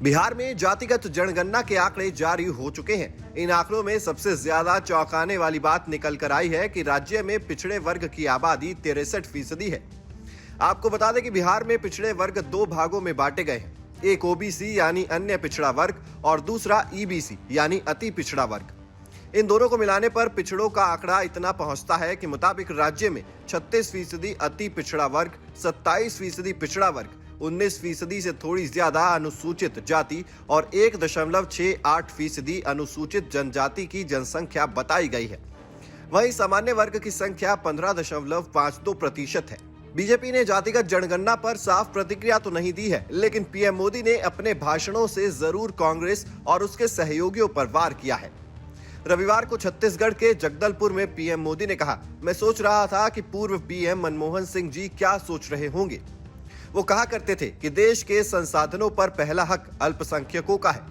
बिहार में जातिगत जनगणना के आंकड़े जारी हो चुके हैं। इन आंकड़ों में सबसे ज्यादा चौंकाने वाली बात निकल कर आई है कि राज्य में पिछड़े वर्ग की आबादी 63% है। आपको बता दें कि बिहार में पिछड़े वर्ग दो भागों में बांटे गए हैं, एक ओबीसी यानी अन्य पिछड़ा वर्ग और दूसरा ईबीसी यानी अति पिछड़ा वर्ग। इन दोनों को मिलाने पर पिछड़ों का आंकड़ा इतना पहुंचता है कि मुताबिक राज्य में 36% अति पिछड़ा वर्ग, 27% पिछड़ा वर्ग, 19% से थोड़ी ज्यादा अनुसूचित जाति और 1.68% अनुसूचित जनजाति की जनसंख्या बताई गई है। वहीं सामान्य वर्ग की संख्या 15.52% है। बीजेपी ने जातिगत जनगणना पर साफ प्रतिक्रिया तो नहीं दी है, लेकिन पीएम मोदी ने अपने भाषणों से जरूर कांग्रेस और उसके सहयोगियों पर वार किया है। रविवार को छत्तीसगढ़ के जगदलपुर में पीएम मोदी ने कहा, मैं सोच रहा था कि पूर्व पीएम मनमोहन सिंह जी क्या सोच रहे होंगे। वो कहा करते थे कि देश के संसाधनों पर पहला हक अल्पसंख्यकों का है,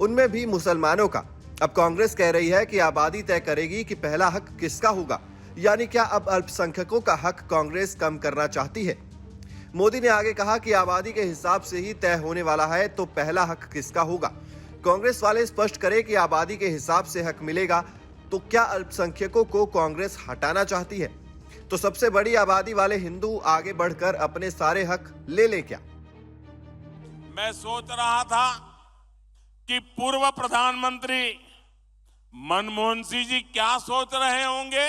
उनमें भी मुसलमानों का। अब कांग्रेस कह रही है कि आबादी तय करेगी कि पहला हक किसका होगा, यानी क्या अब अल्पसंख्यकों का हक कांग्रेस कम करना चाहती है। मोदी ने आगे कहा कि आबादी के हिसाब से ही तय होने वाला है, तो पहला हक किसका होगा। कांग्रेस वाले स्पष्ट करें कि आबादी के हिसाब से हक मिलेगा, तो क्या अल्पसंख्यकों को कांग्रेस हटाना चाहती है? तो सबसे बड़ी आबादी वाले हिंदू आगे बढ़कर अपने सारे हक ले ले क्या? मैं सोच रहा था कि पूर्व प्रधानमंत्री मनमोहन सिंह जी क्या सोच रहे होंगे।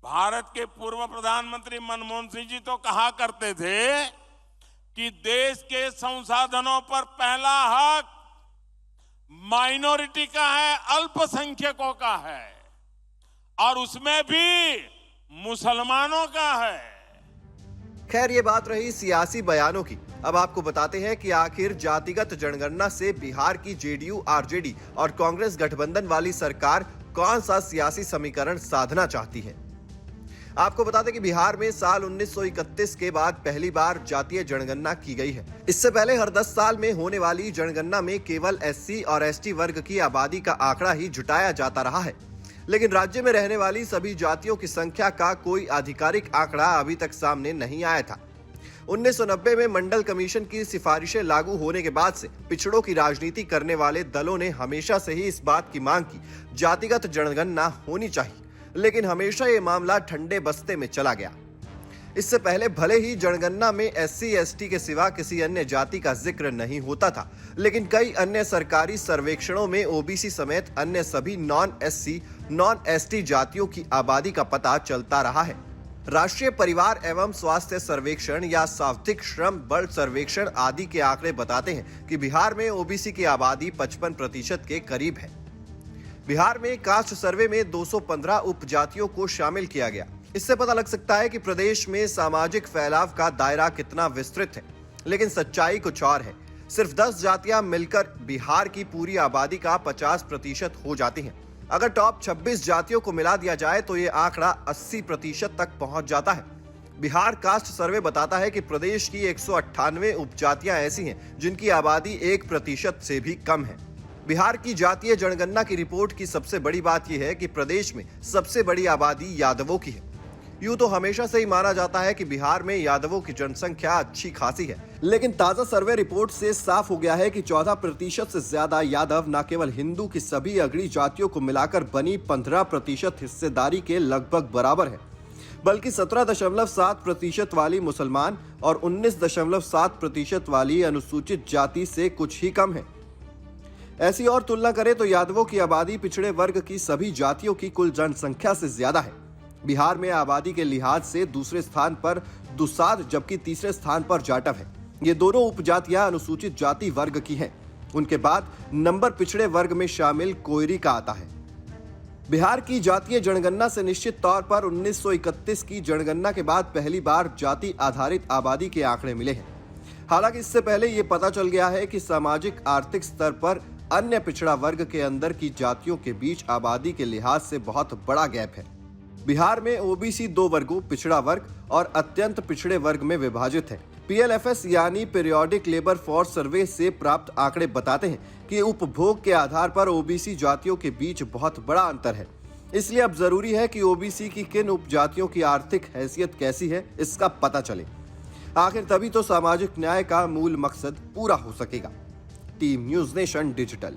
भारत के पूर्व प्रधानमंत्री मनमोहन सिंह जी तो कहा करते थे कि देश के संसाधनों पर पहला हक माइनॉरिटी का है, अल्पसंख्यकों का है, और उसमें भी मुसलमानों का है। खैर, ये बात रही सियासी बयानों की। अब आपको बताते हैं कि आखिर जातिगत जनगणना से बिहार की जेडीयू, आरजेडी और कांग्रेस गठबंधन वाली सरकार कौन सा सियासी समीकरण साधना चाहती है। आपको बता दें कि बिहार में साल 1931 के बाद पहली बार जातीय जनगणना की गई है। इससे पहले हर 10 साल में होने वाली जनगणना में केवल एससी और एसटी वर्ग की आबादी का आंकड़ा ही जुटाया जाता रहा है, लेकिन राज्य में रहने वाली सभी जातियों की संख्या का कोई आधिकारिक आंकड़ा अभी तक सामने नहीं आया था। 1990 में मंडल कमीशन की सिफारिशें लागू होने के बाद से पिछड़ों की राजनीति करने वाले दलों ने हमेशा से ही इस बात की मांग की, जातिगत जनगणना होनी चाहिए, लेकिन हमेशा ये मामला ठंडे बस्ते में चला गया। इससे पहले भले ही जनगणना में एससी एसटी के सिवा किसी अन्य जाति का जिक्र नहीं होता था, लेकिन कई अन्य सरकारी सर्वेक्षणों में ओबीसी समेत अन्य सभी नॉन एससी, नॉन एसटी जातियों की आबादी का पता चलता रहा है। राष्ट्रीय परिवार एवं स्वास्थ्य सर्वेक्षण या सावधिक श्रम बल सर्वेक्षण आदि के आंकड़े बताते हैं कि बिहार में ओबीसी की आबादी 55% के करीब है। बिहार में कास्ट सर्वे में 215 उपजातियों को शामिल किया गया। इससे पता लग सकता है कि प्रदेश में सामाजिक फैलाव का दायरा कितना विस्तृत है, लेकिन सच्चाई कुछ और है। सिर्फ 10 जातियां मिलकर बिहार की पूरी आबादी का 50% हो जाती हैं। अगर टॉप 26 जातियों को मिला दिया जाए तो ये आंकड़ा 80% तक पहुंच जाता है। बिहार कास्ट सर्वे बताता है कि प्रदेश की 198 उपजातियां ऐसी हैं जिनकी आबादी 1% से भी कम है। बिहार की जातीय जनगणना की रिपोर्ट की सबसे बड़ी बात यह है कि प्रदेश में सबसे बड़ी आबादी यादवों की है। यूं तो हमेशा से ही माना जाता है कि बिहार में यादवों की जनसंख्या अच्छी खासी है, लेकिन ताजा सर्वे रिपोर्ट से साफ हो गया है कि 14% से ज्यादा यादव न केवल हिंदू की सभी अगड़ी जातियों को मिलाकर बनी 15% हिस्सेदारी के लगभग बराबर है, बल्कि 17.7% वाली मुसलमान और 19.7% वाली अनुसूचित जाति से कुछ ही कम है। ऐसी और तुलना करें तो यादवों की आबादी पिछड़े वर्ग की सभी जातियों की कुल जनसंख्या से ज्यादा है। बिहार में आबादी के लिहाज से दूसरे स्थान पर दुसाध जबकि तीसरे स्थान पर जाटव है। ये दोनों उपजातियां अनुसूचित जाति वर्ग की हैं। उनके बाद नंबर पिछड़े वर्ग में शामिल कोयरी का आता है। बिहार की जातीय जनगणना से निश्चित तौर पर 1931 की जनगणना के बाद पहली बार जाति आधारित आबादी के आंकड़े मिले हैं। हालांकि इससे पहले ये पता चल गया है कि सामाजिक आर्थिक स्तर पर अन्य पिछड़ा वर्ग के अंदर की जातियों के बीच आबादी के लिहाज से बहुत बड़ा गैप है। बिहार में ओबीसी 2 वर्गों, पिछड़ा वर्ग और अत्यंत पिछड़े वर्ग में विभाजित है। पीएलएफएस यानी पीरियोडिक लेबर फोर्स सर्वे से प्राप्त आंकड़े बताते हैं कि उपभोग के आधार पर ओबीसी जातियों के बीच बहुत बड़ा अंतर है। इसलिए अब जरूरी है कि ओबीसी की किन उपजातियों की आर्थिक हैसियत कैसी है, इसका पता चले। आखिर तभी तो सामाजिक न्याय का मूल मकसद पूरा हो सकेगा। Team news nation digital.